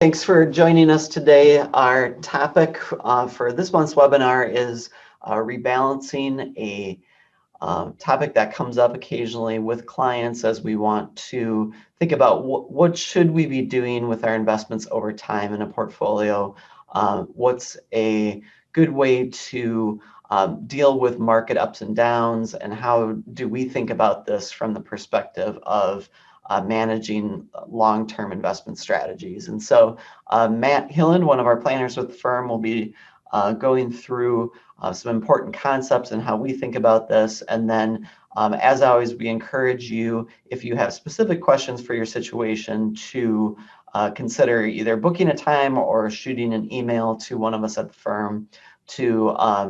Thanks for joining us today. Our topic for this month's webinar is rebalancing, a topic that comes up occasionally with clients as we want to think about what should we be doing with our investments over time in a portfolio. What's a good way to deal with market ups and downs, and how do we think about this from the perspective of managing long-term investment strategies. And so Matt Hillen, one of our planners with the firm, will be going through some important concepts and how we think about this. And then, as always, we encourage you, if you have specific questions for your situation, to consider either booking a time or shooting an email to one of us at the firm to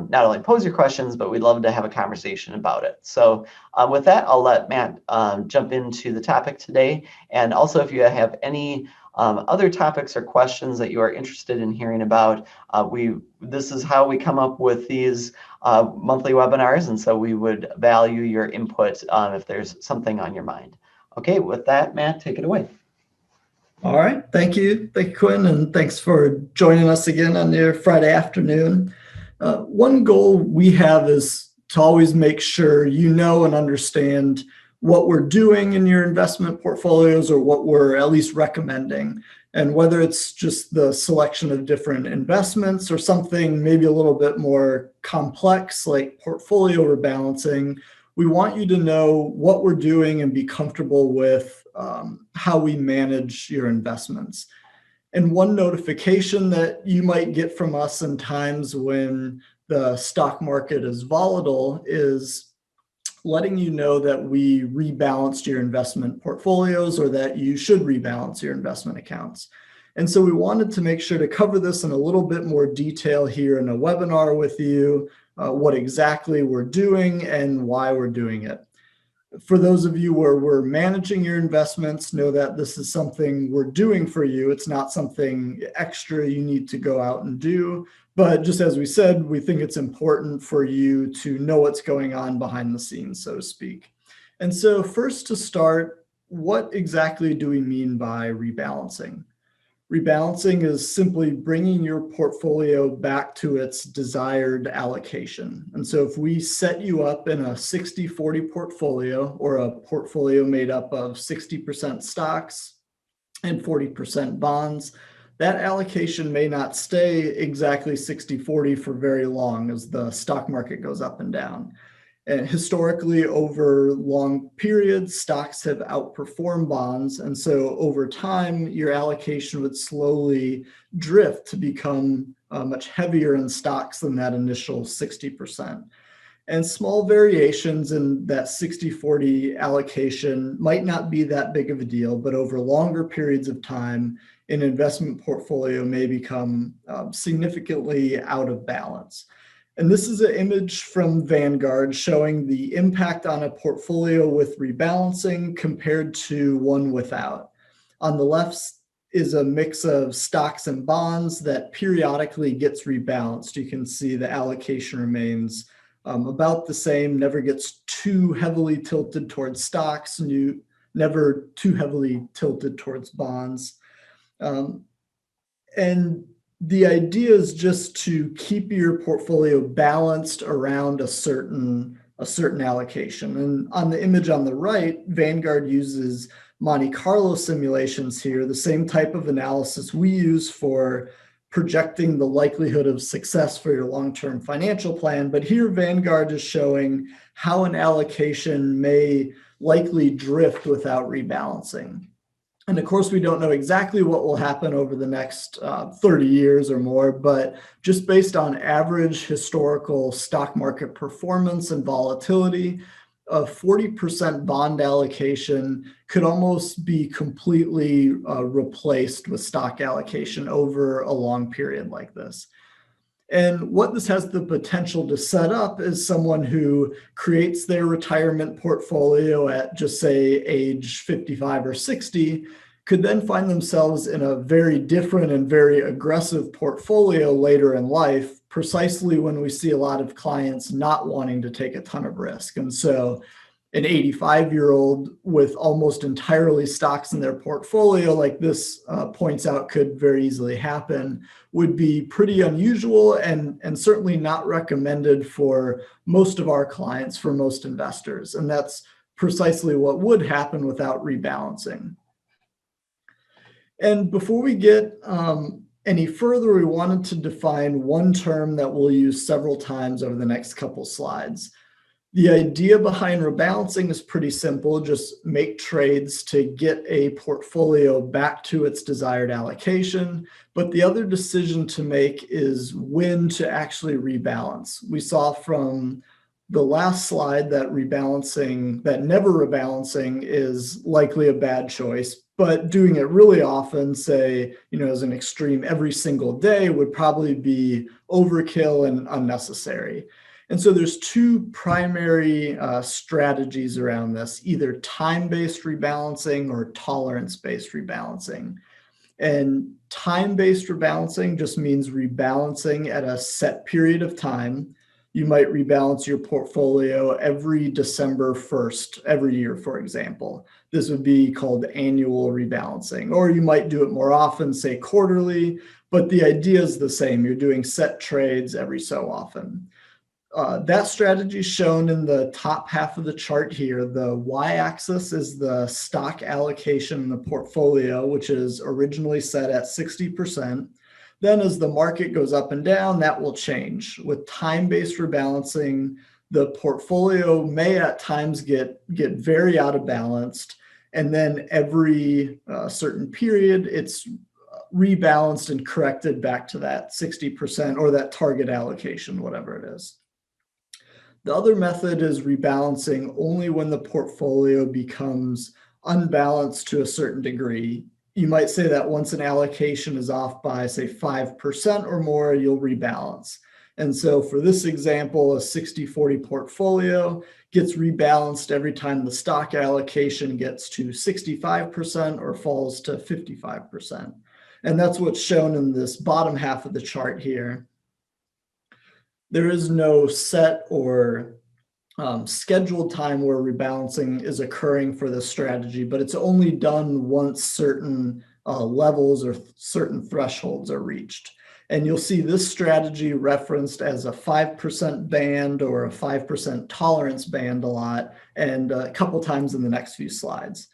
not only pose your questions, but we'd love to have a conversation about it. So with that, I'll let Matt jump into the topic today. And also, if you have any other topics or questions that you are interested in hearing about, this is how we come up with these monthly webinars. And so we would value your input if there's something on your mind. Okay, with that, Matt, take it away. All right. Thank you. Thank you, Quinn. And thanks for joining us again on your Friday afternoon. One goal we have is to always make sure you know and understand what we're doing in your investment portfolios, or what we're at least recommending. And whether it's just the selection of different investments or something maybe a little bit more complex like portfolio rebalancing, we want you to know what we're doing and be comfortable with how we manage your investments. And one notification that you might get from us in times when the stock market is volatile is letting you know that we rebalanced your investment portfolios, or that you should rebalance your investment accounts. And so we wanted to make sure to cover this in a little bit more detail here in a webinar with you, what exactly we're doing and why we're doing it. For those of you where we're managing your investments, know that this is something we're doing for you. It's not something extra you need to go out and do. But just as we said, we think it's important for you to know what's going on behind the scenes, so to speak. And so first, to start, what exactly do we mean by rebalancing? Rebalancing is simply bringing your portfolio back to its desired allocation. And so if we set you up in a 60-40 portfolio, or a portfolio made up of 60% stocks and 40% bonds, that allocation may not stay exactly 60-40 for very long as the stock market goes up and down. And historically, over long periods, stocks have outperformed bonds. And so over time, your allocation would slowly drift to become much heavier in stocks than that initial 60%. And small variations in that 60-40 allocation might not be that big of a deal, but over longer periods of time, an investment portfolio may become significantly out of balance. And this is an image from Vanguard showing the impact on a portfolio with rebalancing compared to one without. On the left is a mix of stocks and bonds that periodically gets rebalanced. You can see the allocation remains about the same, never gets too heavily tilted towards stocks, and never too heavily tilted towards bonds. And the idea is just to keep your portfolio balanced around a certain allocation. And on the image on the right, Vanguard uses Monte Carlo simulations here, the same type of analysis we use for projecting the likelihood of success for your long-term financial plan. But here Vanguard is showing how an allocation may likely drift without rebalancing. And of course, we don't know exactly what will happen over the next 30 years or more, but just based on average historical stock market performance and volatility, a 40% bond allocation could almost be completely replaced with stock allocation over a long period like this. And what this has the potential to set up is someone who creates their retirement portfolio at, just say, age 55 or 60, could then find themselves in a very different and very aggressive portfolio later in life, precisely when we see a lot of clients not wanting to take a ton of risk. And so An 85-year-old with almost entirely stocks in their portfolio, like this points out could very easily happen, would be pretty unusual and certainly not recommended for most of our clients, for most investors. And that's precisely what would happen without rebalancing. And before we get any further, we wanted to define one term that we'll use several times over the next couple slides. The idea behind rebalancing is pretty simple. Just make trades to get a portfolio back to its desired allocation. But the other decision to make is when to actually rebalance. We saw from the last slide that rebalancing, that never rebalancing is likely a bad choice, but doing it really often, say, as an extreme every single day, would probably be overkill and unnecessary. And so there's two primary strategies around this, either time-based rebalancing or tolerance-based rebalancing. And time-based rebalancing just means rebalancing at a set period of time. You might rebalance your portfolio every December 1st, every year, for example. This would be called annual rebalancing, or you might do it more often, say quarterly, but the idea is the same. You're doing set trades every so often. That strategy is shown in the top half of the chart here. The y-axis is the stock allocation in the portfolio, which is originally set at 60%. Then as the market goes up and down, that will change. With time-based rebalancing, the portfolio may at times get very out of balance, and then every certain period, it's rebalanced and corrected back to that 60% or that target allocation, whatever it is. The other method is rebalancing only when the portfolio becomes unbalanced to a certain degree. You might say that once an allocation is off by, say, 5% or more, you'll rebalance. And so for this example, a 60-40 portfolio gets rebalanced every time the stock allocation gets to 65% or falls to 55%. And that's what's shown in this bottom half of the chart here. There is no set or scheduled time where rebalancing is occurring for this strategy, but it's only done once certain levels or certain thresholds are reached. And you'll see this strategy referenced as a 5% band or a 5% tolerance band a lot, and a couple times in the next few slides.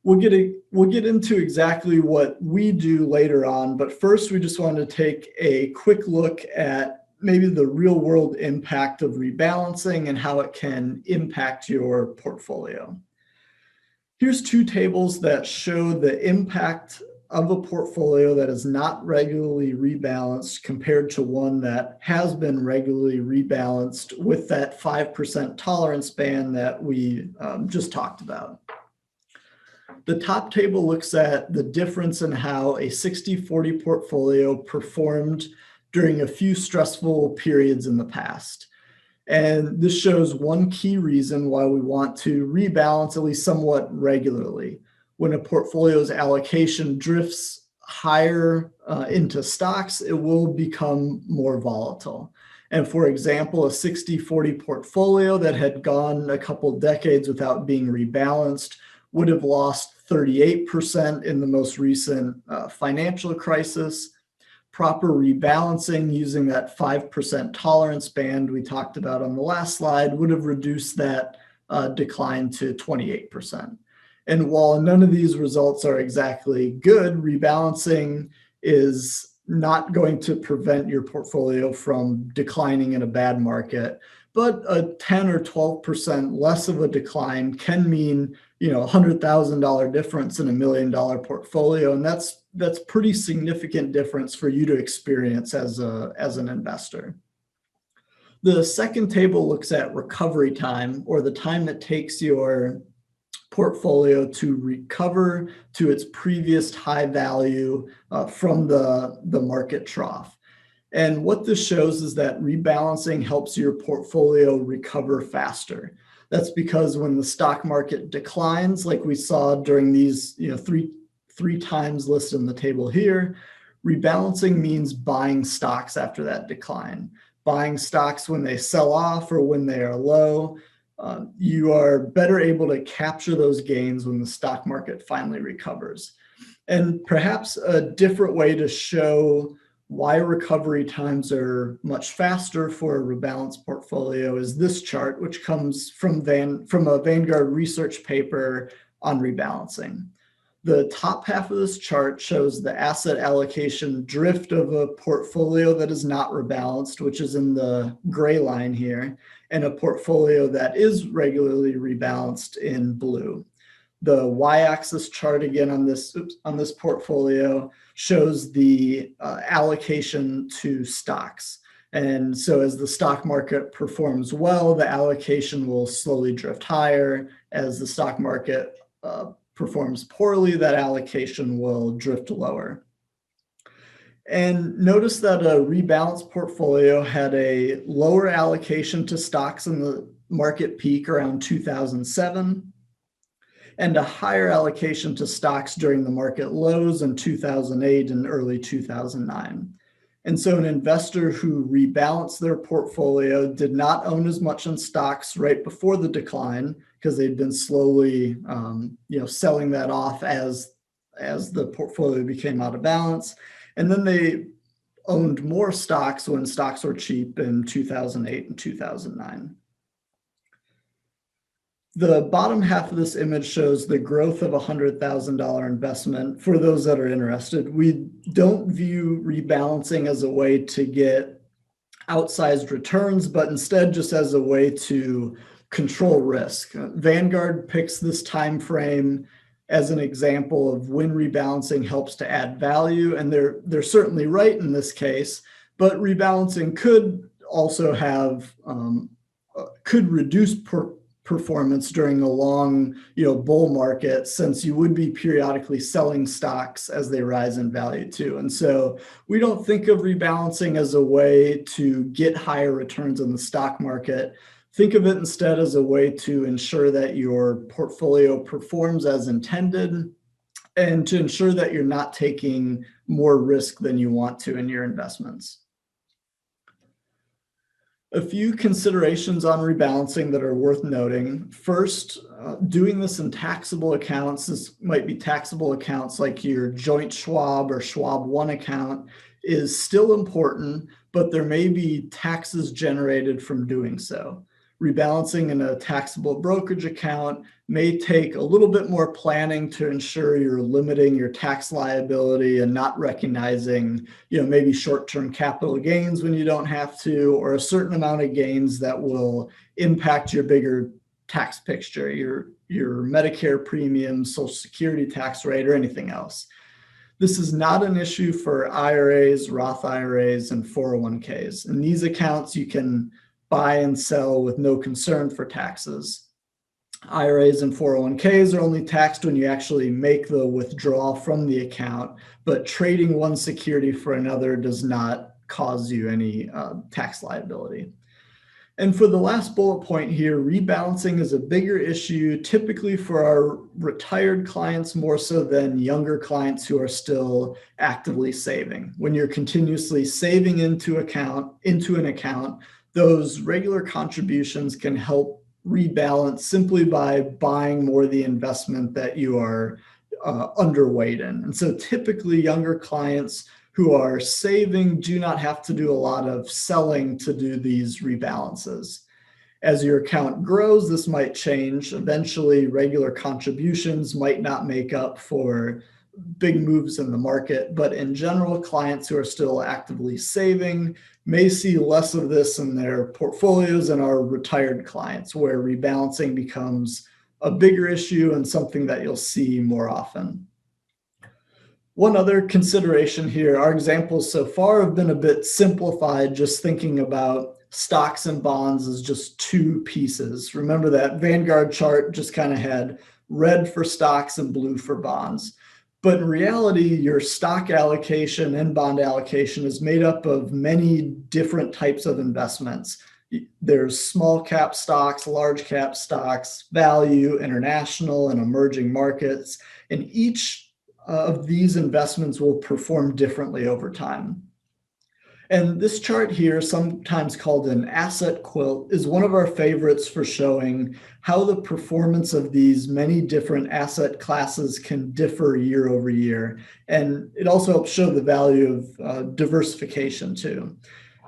We'll get into exactly what we do later on, but first we just wanted to take a quick look at maybe the real world impact of rebalancing and how it can impact your portfolio. Here's two tables that show the impact of a portfolio that is not regularly rebalanced compared to one that has been regularly rebalanced with that 5% tolerance band that we just talked about. The top table looks at the difference in how a 60-40 portfolio performed during a few stressful periods in the past. And this shows one key reason why we want to rebalance at least somewhat regularly. When a portfolio's allocation drifts higher into stocks, it will become more volatile. And for example, a 60-40 portfolio that had gone a couple decades without being rebalanced would have lost 38% in the most recent financial crisis. Proper rebalancing using that 5% tolerance band we talked about on the last slide would have reduced that decline to 28%. And while none of these results are exactly good, rebalancing is not going to prevent your portfolio from declining in a bad market, but a 10 or 12% less of a decline can mean, $100,000 difference in $1 million portfolio. And that's pretty significant difference for you to experience as an investor. The second table looks at recovery time, or the time it takes your portfolio to recover to its previous high value from the market trough. And what this shows is that rebalancing helps your portfolio recover faster. That's because when the stock market declines, like we saw during these three times listed in the table here, rebalancing means buying stocks after that decline. Buying stocks when they sell off or when they are low you are better able to capture those gains when the stock market finally recovers. And perhaps a different way to show why recovery times are much faster for a rebalanced portfolio is this chart, which comes from a Vanguard research paper on rebalancing. The top half of this chart shows the asset allocation drift of a portfolio that is not rebalanced, which is in the gray line here, and a portfolio that is regularly rebalanced in blue. The y-axis chart again on this portfolio shows the allocation to stocks. And so as the stock market performs well, the allocation will slowly drift higher. As the stock market performs poorly, that allocation will drift lower. And notice that a rebalanced portfolio had a lower allocation to stocks in the market peak around 2007, and a higher allocation to stocks during the market lows in 2008 and early 2009. And so an investor who rebalanced their portfolio did not own as much in stocks right before the decline because they'd been slowly selling that off as the portfolio became out of balance. And then they owned more stocks when stocks were cheap in 2008 and 2009. The bottom half of this image shows the growth of a $100,000 investment. For those that are interested, we don't view rebalancing as a way to get outsized returns, but instead just as a way to control risk. Vanguard picks this time frame as an example of when rebalancing helps to add value, and they're certainly right in this case, but rebalancing could also have could reduce performance during a long bull market, since you would be periodically selling stocks as they rise in value too. And so we don't think of rebalancing as a way to get higher returns in the stock market. Think of it instead as a way to ensure that your portfolio performs as intended and to ensure that you're not taking more risk than you want to in your investments. A few considerations on rebalancing that are worth noting. First, doing this in taxable accounts. This might be taxable accounts like your joint Schwab or Schwab One account is still important, but there may be taxes generated from doing so. Rebalancing in a taxable brokerage account may take a little bit more planning to ensure you're limiting your tax liability and not recognizing, maybe short-term capital gains when you don't have to, or a certain amount of gains that will impact your bigger tax picture, your Medicare premium, Social Security tax rate, or anything else. This is not an issue for IRAs, Roth IRAs, and 401ks. In these accounts, you can buy and sell with no concern for taxes. IRAs and 401ks are only taxed when you actually make the withdrawal from the account, but trading one security for another does not cause you any tax liability. And for the last bullet point here, rebalancing is a bigger issue typically for our retired clients more so than younger clients who are still actively saving. When you're continuously saving into an account, those regular contributions can help rebalance simply by buying more of the investment that you are underweight in. And so typically younger clients who are saving do not have to do a lot of selling to do these rebalances. As your account grows, this might change. Eventually, regular contributions might not make up for big moves in the market, but in general, clients who are still actively saving may see less of this in their portfolios than our retired clients, where rebalancing becomes a bigger issue and something that you'll see more often. One other consideration here, our examples so far have been a bit simplified, just thinking about stocks and bonds as just two pieces. Remember that Vanguard chart just kind of had red for stocks and blue for bonds. But in reality, your stock allocation and bond allocation is made up of many different types of investments. There's small cap stocks, large cap stocks, value, international, and emerging markets. And each of these investments will perform differently over time. And this chart here, sometimes called an asset quilt, is one of our favorites for showing how the performance of these many different asset classes can differ year over year. And it also helps show the value of diversification too.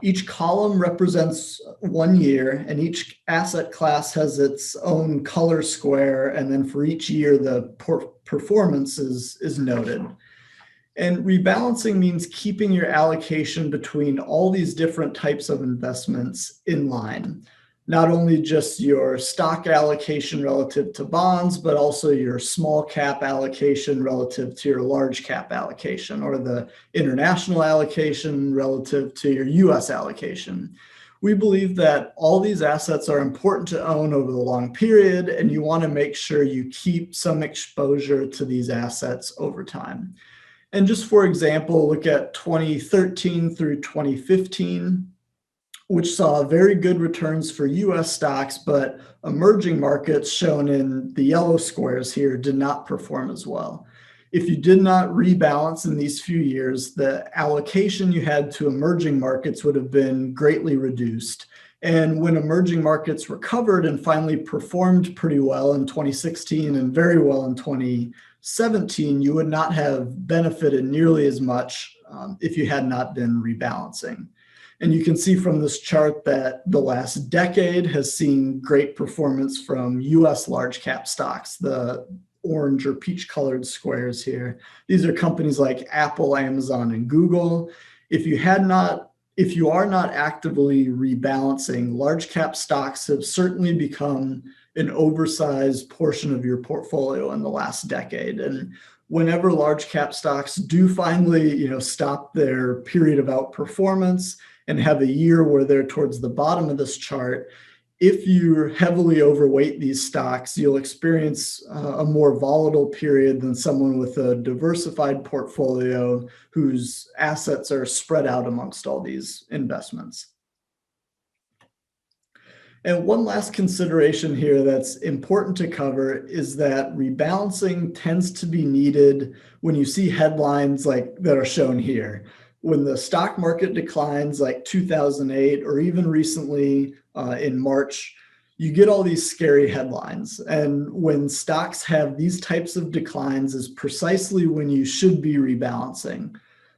Each column represents 1 year, and each asset class has its own color square. And then for each year, the performance is noted. And rebalancing means keeping your allocation between all these different types of investments in line. Not only just your stock allocation relative to bonds, but also your small cap allocation relative to your large cap allocation, or the international allocation relative to your US allocation. We believe that all these assets are important to own over the long period, and you want to make sure you keep some exposure to these assets over time. And just for example, look at 2013 through 2015, which saw very good returns for US stocks, but emerging markets shown in the yellow squares here did not perform as well. If you did not rebalance in these few years, the allocation you had to emerging markets would have been greatly reduced. And when emerging markets recovered and finally performed pretty well in 2016 and very well in 2017, you would not have benefited nearly as much if you had not been rebalancing. And you can see from this chart that the last decade has seen great performance from US large cap stocks, the orange or peach colored squares here. These are companies like Apple, Amazon, and Google. If you are not actively rebalancing, large cap stocks have certainly become an oversized portion of your portfolio in the last decade. And whenever large cap stocks do finally, stop their period of outperformance and have a year where they're towards the bottom of this chart, if you heavily overweight these stocks, you'll experience a more volatile period than someone with a diversified portfolio whose assets are spread out amongst all these investments. And one last consideration here that's important to cover is that rebalancing tends to be needed when you see headlines like that are shown here. When the stock market declines like 2008, or even recently in March, you get all these scary headlines. And when stocks have these types of declines is precisely when you should be rebalancing.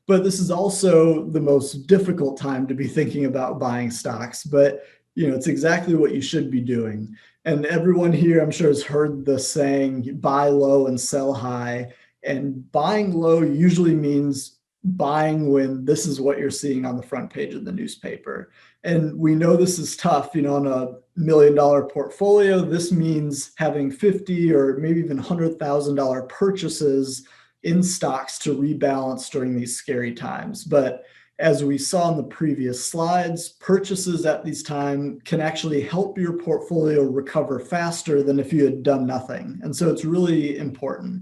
But this is also the most difficult time to be thinking about buying stocks. But it's exactly what you should be doing. And everyone here, I'm sure, has heard the saying, buy low and sell high. And buying low usually means buying when this is what you're seeing on the front page of the newspaper. And we know this is tough. On a $1 million portfolio, this means having $50,000 or maybe even $100,000 purchases in stocks to rebalance during these scary times. But as we saw in the previous slides, purchases at these times can actually help your portfolio recover faster than if you had done nothing. And so it's really important.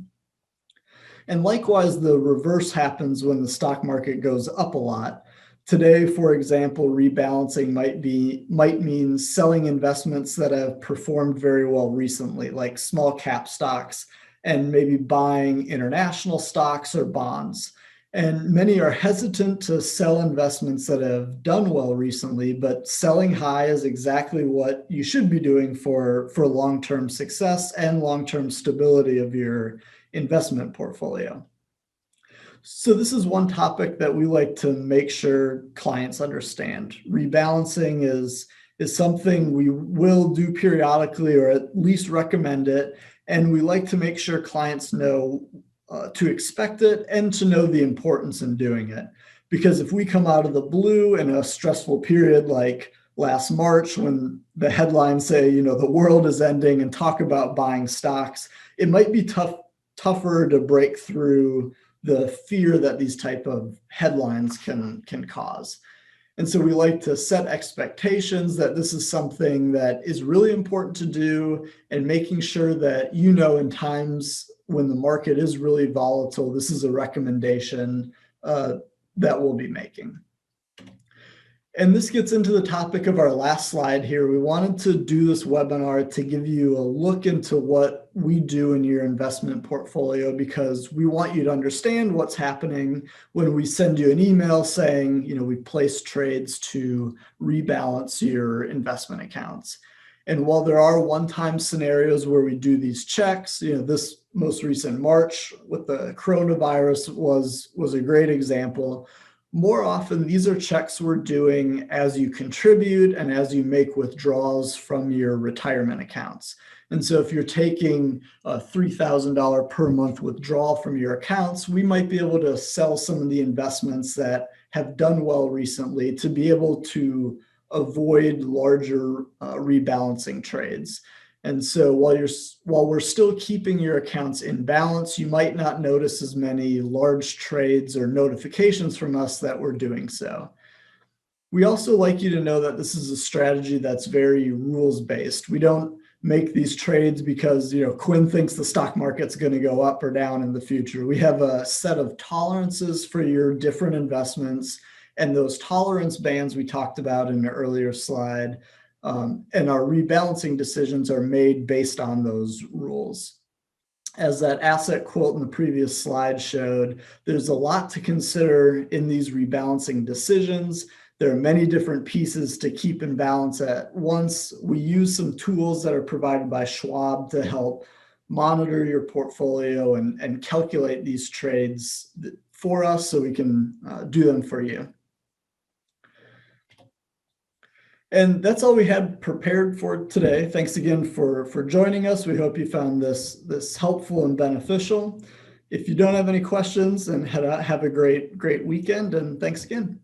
And likewise, the reverse happens when the stock market goes up a lot. Today, for example, rebalancing might mean selling investments that have performed very well recently, like small cap stocks, and maybe buying international stocks or bonds. And many are hesitant to sell investments that have done well recently, but selling high is exactly what you should be doing for long-term success and long-term stability of your investment portfolio. So this is one topic that we like to make sure clients understand. Rebalancing is something we will do periodically, or at least recommend it. And we like to make sure clients know to expect it and to know the importance in doing it. Because if we come out of the blue in a stressful period like last March, when the headlines say, the world is ending, and talk about buying stocks, it might be tougher to break through the fear that these type of headlines can cause. And so we like to set expectations that this is something that is really important to do, and making sure that in times when the market is really volatile, this is a recommendation that we'll be making. And this gets into the topic of our last slide here. We wanted to do this webinar to give you a look into what we do in your investment portfolio, because we want you to understand what's happening when we send you an email saying, we place trades to rebalance your investment accounts. And while there are one-time scenarios where we do these checks, this most recent March with the coronavirus was a great example. More often, these are checks we're doing as you contribute and as you make withdrawals from your retirement accounts. And so if you're taking a $3,000 per month withdrawal from your accounts, we might be able to sell some of the investments that have done well recently to be able to avoid larger rebalancing trades. And so while we're still keeping your accounts in balance, you might not notice as many large trades or notifications from us that we're doing so. We also like you to know that this is a strategy that's very rules-based. We don't make these trades because Quinn thinks the stock market's going to go up or down in the future. We have a set of tolerances for your different investments, and those tolerance bands we talked about in an earlier slide. And our rebalancing decisions are made based on those rules. As that asset quote in the previous slide showed, there's a lot to consider in these rebalancing decisions. There are many different pieces to keep in balance at once. We use some tools that are provided by Schwab to help monitor your portfolio and calculate these trades for us so we can do them for you. And that's all we had prepared for today. Thanks again for joining us. We hope you found this helpful and beneficial. If you don't have any questions, then have a great weekend, and thanks again.